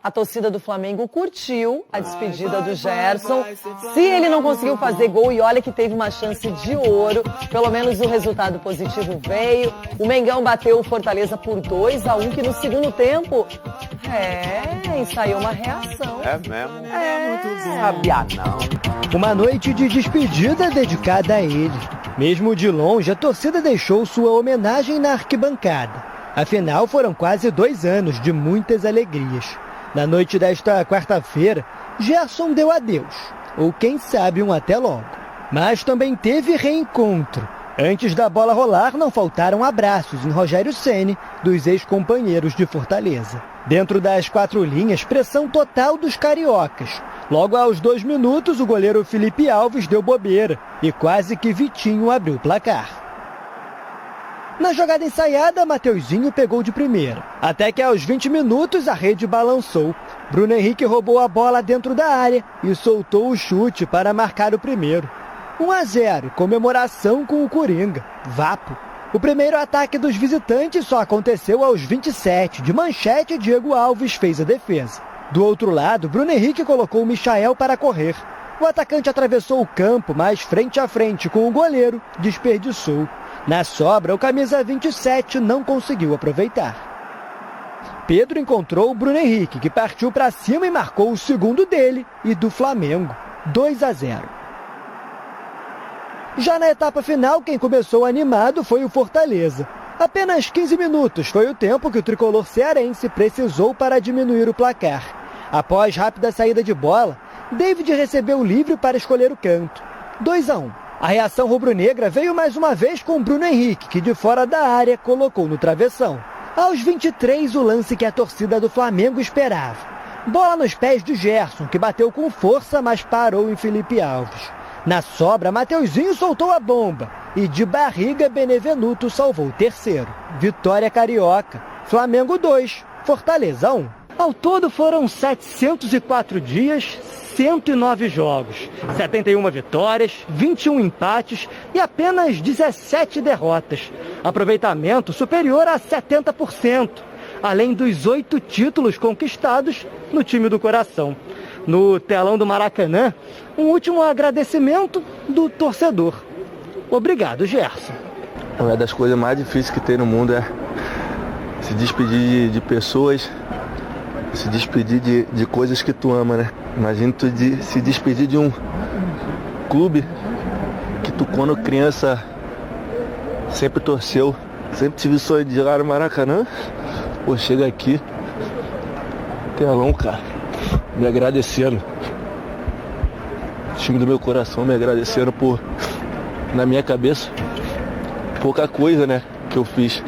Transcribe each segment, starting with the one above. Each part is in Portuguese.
A torcida do Flamengo curtiu a despedida do Gerson. Se ele não conseguiu fazer gol, e olha que teve uma chance de ouro, pelo menos o resultado positivo veio. O Mengão bateu o Fortaleza por 2-1, que no segundo tempo, ensaiou uma reação. É mesmo? Muito bom. Sabia não. Uma noite de despedida dedicada a ele. Mesmo de longe, a torcida deixou sua homenagem na arquibancada. Afinal, foram quase 2 anos de muitas alegrias. Na noite desta quarta-feira, Gerson deu adeus, ou quem sabe um até logo. Mas também teve reencontro. Antes da bola rolar, não faltaram abraços em Rogério Ceni, dos ex-companheiros de Fortaleza. Dentro das 4 linhas, pressão total dos cariocas. Logo aos 2 minutos, o goleiro Felipe Alves deu bobeira e quase que Vitinho abriu o placar. Na jogada ensaiada, Mateuzinho pegou de primeira. Até que aos 20 minutos a rede balançou. Bruno Henrique roubou a bola dentro da área e soltou o chute para marcar o primeiro. 1-0, comemoração com o Coringa. Vapo. O primeiro ataque dos visitantes só aconteceu aos 27. De manchete, Diego Alves fez a defesa. Do outro lado, Bruno Henrique colocou o Michael para correr. O atacante atravessou o campo, mas frente a frente com o goleiro, desperdiçou. Na sobra, o camisa 27 não conseguiu aproveitar. Pedro encontrou o Bruno Henrique, que partiu para cima e marcou o segundo dele e do Flamengo, 2-0. Já na etapa final, quem começou animado foi o Fortaleza. Apenas 15 minutos foi o tempo que o tricolor cearense precisou para diminuir o placar. Após rápida saída de bola, David recebeu livre para escolher o canto. 2-1. A reação rubro-negra veio mais uma vez com Bruno Henrique, que de fora da área colocou no travessão. Aos 23, o lance que a torcida do Flamengo esperava. Bola nos pés de Gerson, que bateu com força, mas parou em Felipe Alves. Na sobra, Mateuzinho soltou a bomba e de barriga Benevenuto salvou o terceiro. Vitória carioca. Flamengo 2, Fortaleza 1. Ao todo foram 704 dias, 109 jogos, 71 vitórias, 21 empates e apenas 17 derrotas. Aproveitamento superior a 70%, além dos 8 títulos conquistados no time do coração. No telão do Maracanã, um último agradecimento do torcedor. Obrigado, Gerson. Uma das coisas mais difíceis que tem no mundo é se despedir de pessoas, se despedir de coisas que tu ama, né? Imagina tu se despedir de um clube que tu, quando criança, sempre torceu, sempre tive sonho de jogar no Maracanã. Pô, chega aqui, telão, cara, me agradecendo. O time do meu coração me agradecendo por, na minha cabeça, pouca coisa, né, que eu fiz.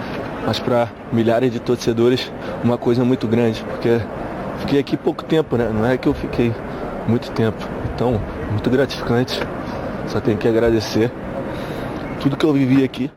Mas para milhares de torcedores, uma coisa muito grande, porque fiquei aqui pouco tempo, né? Não é que eu fiquei muito tempo. Então, muito gratificante. Só tenho que agradecer tudo que eu vivi aqui.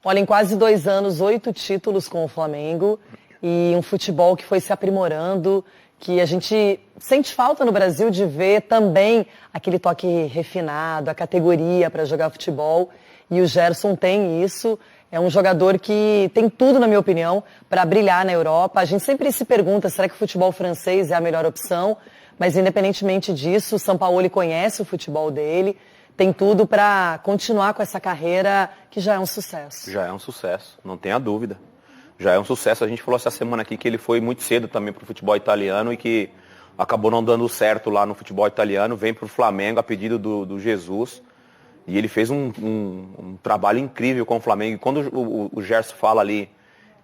Olha, em quase 2 anos, 8 títulos com o Flamengo e um futebol que foi se aprimorando, que a gente sente falta no Brasil de ver também aquele toque refinado, a categoria para jogar futebol. E o Gerson tem isso. É um jogador que tem tudo, na minha opinião, para brilhar na Europa. A gente sempre se pergunta, será que o futebol francês é a melhor opção? Mas, independentemente disso, o Sampaoli conhece o futebol dele, tem tudo para continuar com essa carreira que já é um sucesso. Já é um sucesso, não tenha dúvida. Já é um sucesso. A gente falou essa semana aqui que ele foi muito cedo também para o futebol italiano e que acabou não dando certo lá no futebol italiano. Vem para o Flamengo a pedido do Jesus. E ele fez um trabalho incrível com o Flamengo. E quando o Gerson fala ali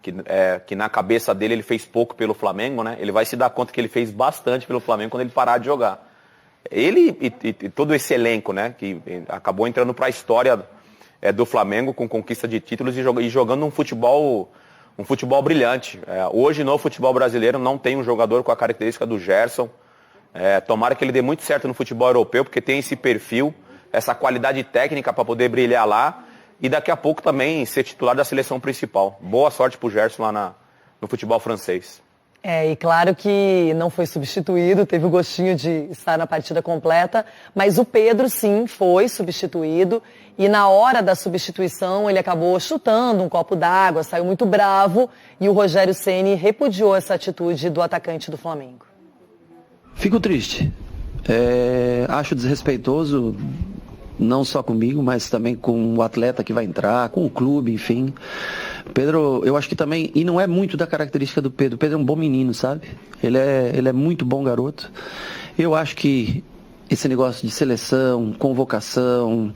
que na cabeça dele ele fez pouco pelo Flamengo, né? Ele vai se dar conta que ele fez bastante pelo Flamengo quando ele parar de jogar. Ele e todo esse elenco, né? Que acabou entrando para a história do Flamengo com conquista de títulos e jogando um futebol brilhante. Hoje no futebol brasileiro não tem um jogador com a característica do Gerson. Tomara que ele dê muito certo no futebol europeu, porque tem esse perfil, essa qualidade técnica para poder brilhar lá e daqui a pouco também ser titular da seleção principal. Boa sorte pro Gerson lá no futebol francês. E claro que não foi substituído, teve o gostinho de estar na partida completa, mas o Pedro sim foi substituído e na hora da substituição ele acabou chutando um copo d'água, saiu muito bravo e o Rogério Ceni repudiou essa atitude do atacante do Flamengo. Fico triste, acho desrespeitoso, não só comigo, mas também com o atleta que vai entrar, com o clube, enfim. Pedro, eu acho que também, e não é muito da característica do Pedro, o Pedro é um bom menino, sabe? Ele é muito bom garoto. Eu acho que esse negócio de seleção, convocação,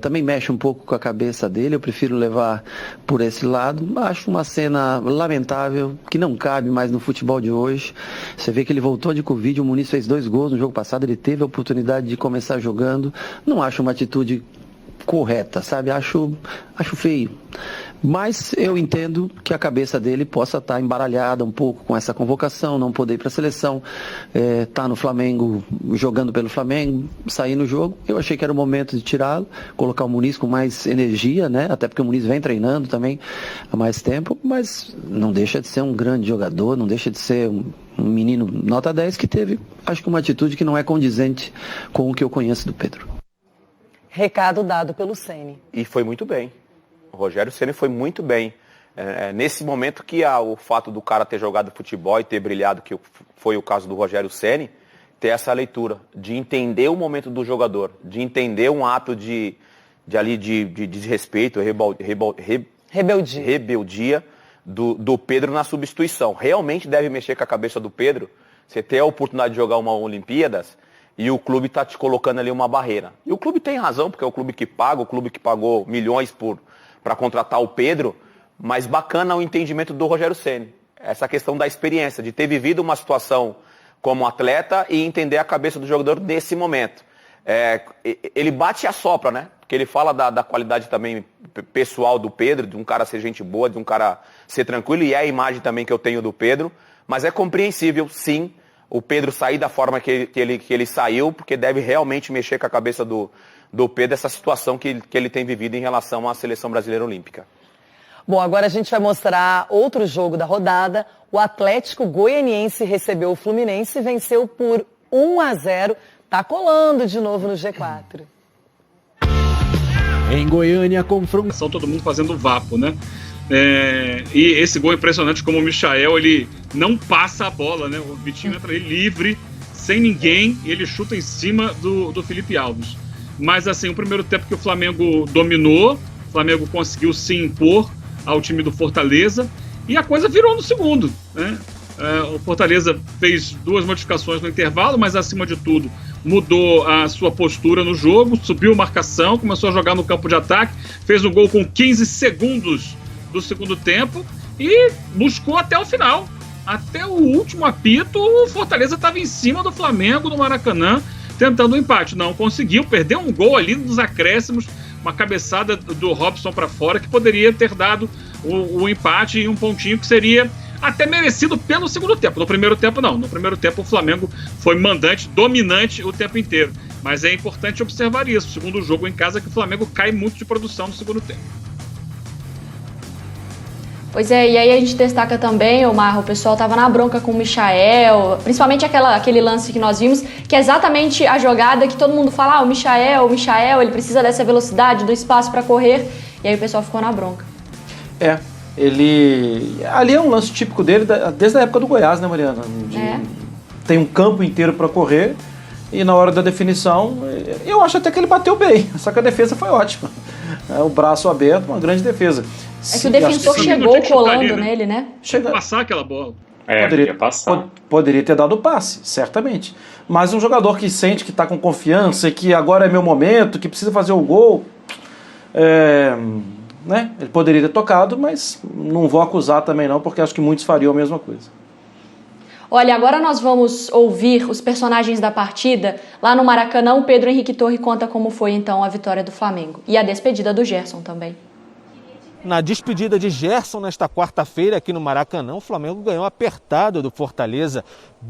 também mexe um pouco com a cabeça dele, eu prefiro levar por esse lado. Acho uma cena lamentável, que não cabe mais no futebol de hoje. Você vê que ele voltou de Covid, o Muniz fez 2 gols no jogo passado, ele teve a oportunidade de começar jogando. Não acho uma atitude correta, sabe? Acho feio. Mas eu entendo que a cabeça dele possa estar embaralhada um pouco com essa convocação, não poder ir para a seleção, tá no Flamengo, jogando pelo Flamengo, sair no jogo. Eu achei que era o momento de tirá-lo, colocar o Muniz com mais energia, né? Até porque o Muniz vem treinando também há mais tempo, mas não deixa de ser um grande jogador, não deixa de ser um menino nota 10 que teve, acho que uma atitude que não é condizente com o que eu conheço do Pedro. Recado dado pelo Ceni. E foi muito bem. O Rogério Ceni foi muito bem. Nesse momento que o fato do cara ter jogado futebol e ter brilhado, que foi o caso do Rogério Ceni, ter essa leitura, de entender o momento do jogador, de entender um ato de desrespeito, rebeldia do Pedro na substituição. Realmente deve mexer com a cabeça do Pedro, você ter a oportunidade de jogar uma Olimpíadas e o clube está te colocando ali uma barreira. E o clube tem razão, porque é o clube que paga, o clube que pagou milhões para contratar o Pedro, mas bacana o entendimento do Rogério Ceni. Essa questão da experiência, de ter vivido uma situação como atleta e entender a cabeça do jogador nesse momento. Ele bate e assopra, né? Porque ele fala da qualidade também pessoal do Pedro, de um cara ser gente boa, de um cara ser tranquilo, e é a imagem também que eu tenho do Pedro, mas é compreensível, sim, o Pedro sair da forma que ele saiu, porque deve realmente mexer com a cabeça do Pedro essa situação que ele tem vivido em relação à Seleção Brasileira Olímpica. Bom, agora a gente vai mostrar outro jogo da rodada. O Atlético Goianiense recebeu o Fluminense e venceu por 1-0. Tá colando de novo no G4. Em Goiânia, confrontação, todo mundo fazendo vapo, né? E esse gol é impressionante, como o Michael, ele não passa a bola, né? O Vitinho entra ele livre, sem ninguém, e ele chuta em cima do Felipe Alves. Mas assim, o primeiro tempo que o Flamengo dominou, o Flamengo conseguiu se impor ao time do Fortaleza, e a coisa virou no segundo, né? O Fortaleza fez 2 modificações no intervalo, mas acima de tudo mudou a sua postura no jogo, subiu marcação, começou a jogar no campo de ataque, fez um gol com 15 segundos do segundo tempo e buscou até o final. Até o último apito, o Fortaleza estava em cima do Flamengo no Maracanã, tentando um empate. Não conseguiu, perdeu um gol ali nos acréscimos, uma cabeçada do Robson para fora, que poderia ter dado o empate e um pontinho que seria até merecido pelo segundo tempo. No primeiro tempo, não. No primeiro tempo, o Flamengo foi mandante, dominante o tempo inteiro. Mas é importante observar isso. Segundo jogo em casa, que o Flamengo cai muito de produção no segundo tempo. Pois é, e aí a gente destaca também, Omar, o pessoal tava na bronca com o Michael, principalmente aquele lance que nós vimos, que é exatamente a jogada que todo mundo fala, o Michael, ele precisa dessa velocidade, do espaço para correr, e aí o pessoal ficou na bronca. Ali é um lance típico dele desde a época do Goiás, né, Mariana? Tem um campo inteiro para correr, e na hora da definição, eu acho até que ele bateu bem, só que a defesa foi ótima. O braço aberto, uma grande defesa. É que o defensor chegou colando nele, né? Chegou a passar aquela bola. Poderia ter dado o passe, certamente. Mas um jogador que sente que está com confiança e que agora é meu momento, que precisa fazer o gol, né? Ele poderia ter tocado, mas não vou acusar também não, porque acho que muitos fariam a mesma coisa. Olha, agora nós vamos ouvir os personagens da partida. Lá no Maracanã, o Pedro Henrique Torre conta como foi então a vitória do Flamengo. E a despedida do Gerson também. Queria te Na despedida de Gerson nesta quarta-feira aqui no Maracanã, o Flamengo ganhou apertado do Fortaleza,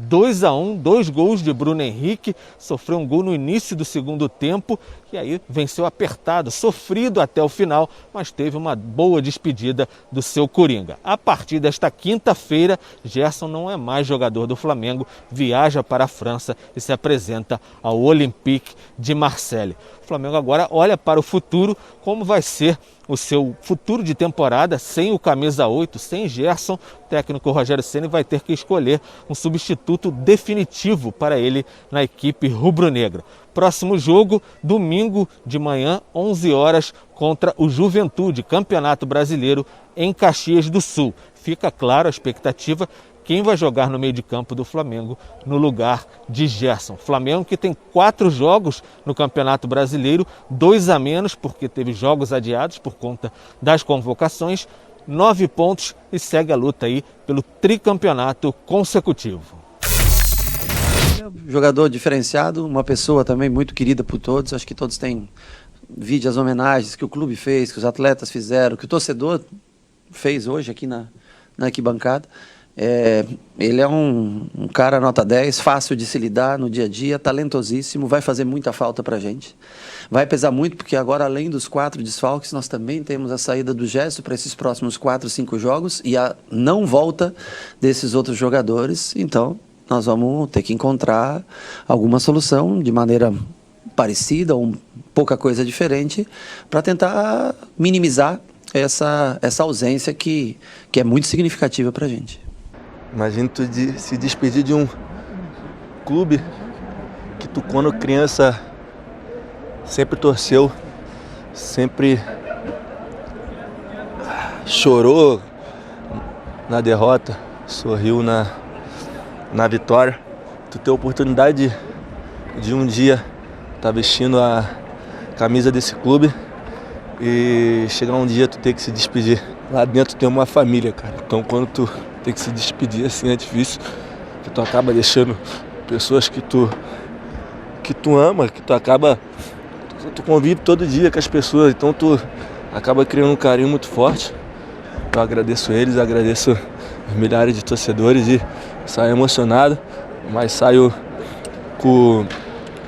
2-1, 2 gols de Bruno Henrique, sofreu um gol no início do segundo tempo e aí venceu apertado, sofrido até o final, mas teve uma boa despedida do seu Coringa. A partir desta quinta-feira, Gerson não é mais jogador do Flamengo, viaja para a França e se apresenta ao Olympique de Marseille. O Flamengo agora olha para o futuro, como vai ser o seu futuro de temporada sem o camisa 8, sem Gerson. O técnico Rogério Ceni vai ter que escolher um substituto definitivo para ele na equipe rubro-negra. Próximo jogo, domingo de manhã, 11 horas, contra o Juventude, Campeonato Brasileiro em Caxias do Sul. Fica claro a expectativa, quem vai jogar no meio de campo do Flamengo no lugar de Gerson. Flamengo que tem 4 jogos no Campeonato Brasileiro, 2 a menos porque teve jogos adiados por conta das convocações, 9 pontos e segue a luta aí pelo tricampeonato consecutivo. Jogador diferenciado, uma pessoa também muito querida por todos, acho que todos têm vídeo as homenagens que o clube fez, que os atletas fizeram, que o torcedor fez hoje aqui na arquibancada. Ele é um cara nota 10, fácil de se lidar no dia a dia, talentosíssimo, vai fazer muita falta pra gente. Vai pesar muito porque agora, além dos 4 desfalques, nós também temos a saída do Gerson para esses próximos 4, 5 jogos e a não volta desses outros jogadores. Então, nós vamos ter que encontrar alguma solução de maneira parecida ou pouca coisa diferente para tentar minimizar essa ausência que é muito significativa pra gente. Imagina tu se despedir de um clube que tu, quando criança, sempre torceu, sempre chorou na derrota, sorriu na vitória. Tu ter a oportunidade de um dia estar vestindo a camisa desse clube e chegar um dia tu ter que se despedir. Lá dentro tem uma família, cara. Então quando tu tem que se despedir assim é difícil, que tu acaba deixando pessoas que tu ama, que tu convive todo dia com as pessoas, então tu acaba criando um carinho muito forte. Eu agradeço eles, agradeço os milhares de torcedores e saio emocionado, mas saio com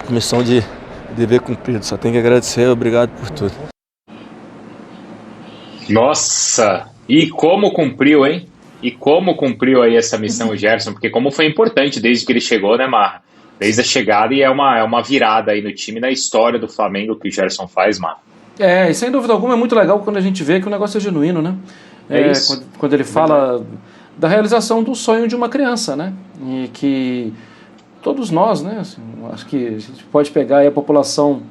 missão de dever cumprido. Só tenho que agradecer, obrigado por tudo. Nossa, e como cumpriu, hein? E como cumpriu aí essa missão o Gerson, porque como foi importante desde que ele chegou, né, Marra? Desde a chegada, e é uma virada aí no time, na história do Flamengo que o Gerson faz, Marra. E sem dúvida alguma é muito legal quando a gente vê que o negócio é genuíno, né? Isso. Quando ele fala da realização do sonho de uma criança, né? E que todos nós, né? Assim, acho que a gente pode pegar aí a população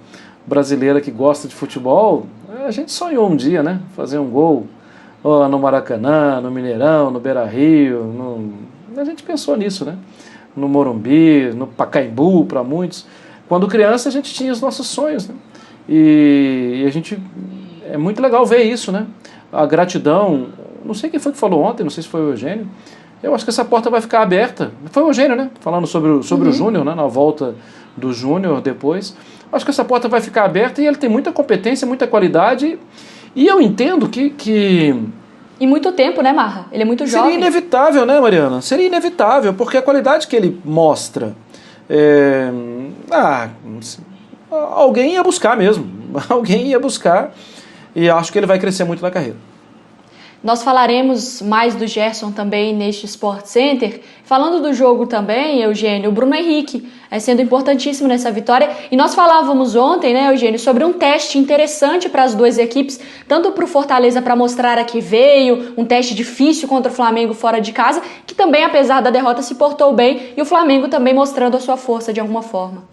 brasileira que gosta de futebol, a gente sonhou um dia, né? Fazer um gol no Maracanã, no Mineirão, no Beira-Rio, a gente pensou nisso, né? No Morumbi, no Pacaembu, para muitos. Quando criança a gente tinha os nossos sonhos, né? E a gente, é muito legal ver isso, né? A gratidão, não sei quem foi que falou ontem, não sei se foi o Eugênio, eu acho que essa porta vai ficar aberta. Foi o Eugênio, né? Falando sobre o Júnior, né? Na volta do Júnior depois. Acho que essa porta vai ficar aberta e ele tem muita competência, muita qualidade. E eu entendo que... E muito tempo, né, Marra? Ele é muito jovem. Seria inevitável, né, Mariana? Seria inevitável, porque a qualidade que ele mostra... alguém ia buscar mesmo. Alguém ia buscar e acho que ele vai crescer muito na carreira. Nós falaremos mais do Gerson também neste Sport Center. Falando do jogo também, Eugênio, o Bruno Henrique sendo importantíssimo nessa vitória. E nós falávamos ontem, né, Eugênio, sobre um teste interessante para as duas equipes, tanto para o Fortaleza para mostrar a que veio, um teste difícil contra o Flamengo fora de casa, que também, apesar da derrota, se portou bem, e o Flamengo também mostrando a sua força de alguma forma.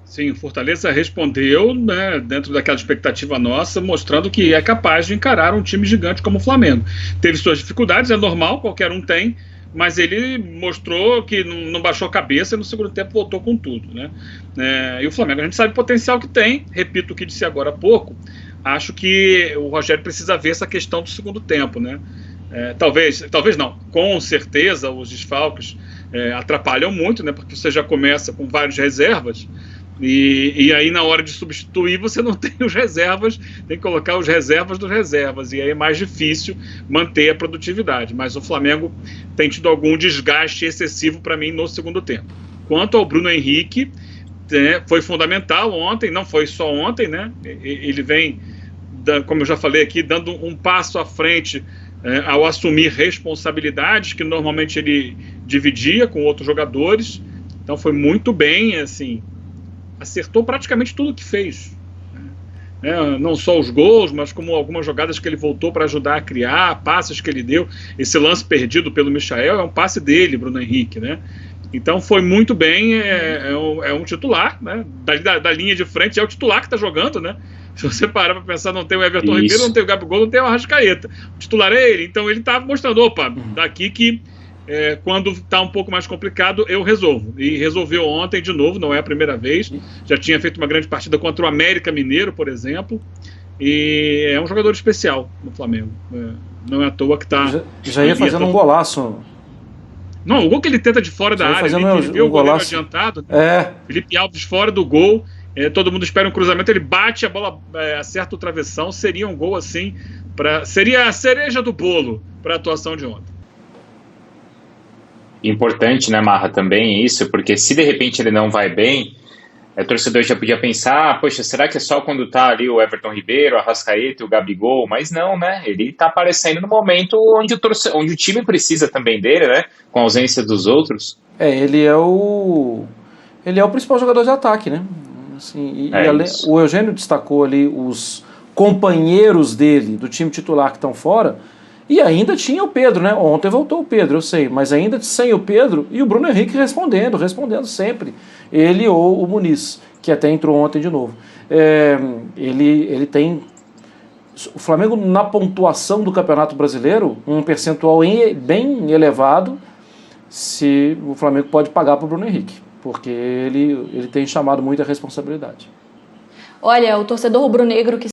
Sim, o Fortaleza respondeu, né, dentro daquela expectativa nossa, mostrando que é capaz de encarar um time gigante como o Flamengo. Teve suas dificuldades, é normal, qualquer um tem, mas ele mostrou que não baixou a cabeça e no segundo tempo voltou com tudo, né? E o Flamengo, a gente sabe o potencial que tem, repito o que disse agora há pouco, acho que o Rogério precisa ver essa questão do segundo tempo, né? Talvez não, com certeza os desfalques atrapalham muito, né? Porque você já começa com várias reservas. E aí, na hora de substituir, você não tem os reservas, tem que colocar os reservas dos reservas, e aí é mais difícil manter a produtividade. Mas o Flamengo tem tido algum desgaste excessivo para mim no segundo tempo. Quanto ao Bruno Henrique, foi fundamental ontem, não foi só ontem, né? Ele vem, como eu já falei aqui, dando um passo à frente ao assumir responsabilidades que normalmente ele dividia com outros jogadores. Então foi muito bem, assim, acertou praticamente tudo que fez, né? Não só os gols, mas como algumas jogadas que ele voltou para ajudar a criar, passes que ele deu. Esse lance perdido pelo Michael é um passe dele, Bruno Henrique, né? Então foi muito bem, é um titular, né? Da linha de frente é o titular que está jogando, né? Se você parar para pensar, não tem o Everton Ribeiro, não tem o Gabigol, não tem o Arrascaeta. O titular é ele, então ele está mostrando, opa, daqui que quando está um pouco mais complicado, eu resolvo. E resolveu ontem de novo, não é a primeira vez. Já tinha feito uma grande partida contra o América Mineiro, por exemplo. E é um jogador especial no Flamengo. Não é à toa que está... Já ia fazendo um golaço. Não, o gol que ele tenta de fora da área, ele viu o goleiro adiantado. Felipe Alves fora do gol. Todo mundo espera um cruzamento, ele bate, a bola acerta o travessão. Seria um gol assim, seria a cereja do bolo para a atuação de ontem. Importante, né, Marra, também isso, porque se de repente ele não vai bem, o torcedor já podia pensar, poxa, será que é só quando tá ali o Everton Ribeiro, o Arrascaeta e o Gabigol? Mas não, né, ele tá aparecendo no momento onde o time precisa também dele, né, com a ausência dos outros. Ele é o principal jogador de ataque, né, assim, o Eugênio destacou ali os companheiros dele, do time titular que estão fora. E ainda tinha o Pedro, né? Ontem voltou o Pedro, eu sei, mas ainda sem o Pedro e o Bruno Henrique respondendo sempre. Ele ou o Muniz, que até entrou ontem de novo. Ele tem... O Flamengo, na pontuação do Campeonato Brasileiro, um percentual bem elevado, se o Flamengo pode pagar para o Bruno Henrique, porque ele tem chamado muita responsabilidade. Olha, o torcedor rubro-negro que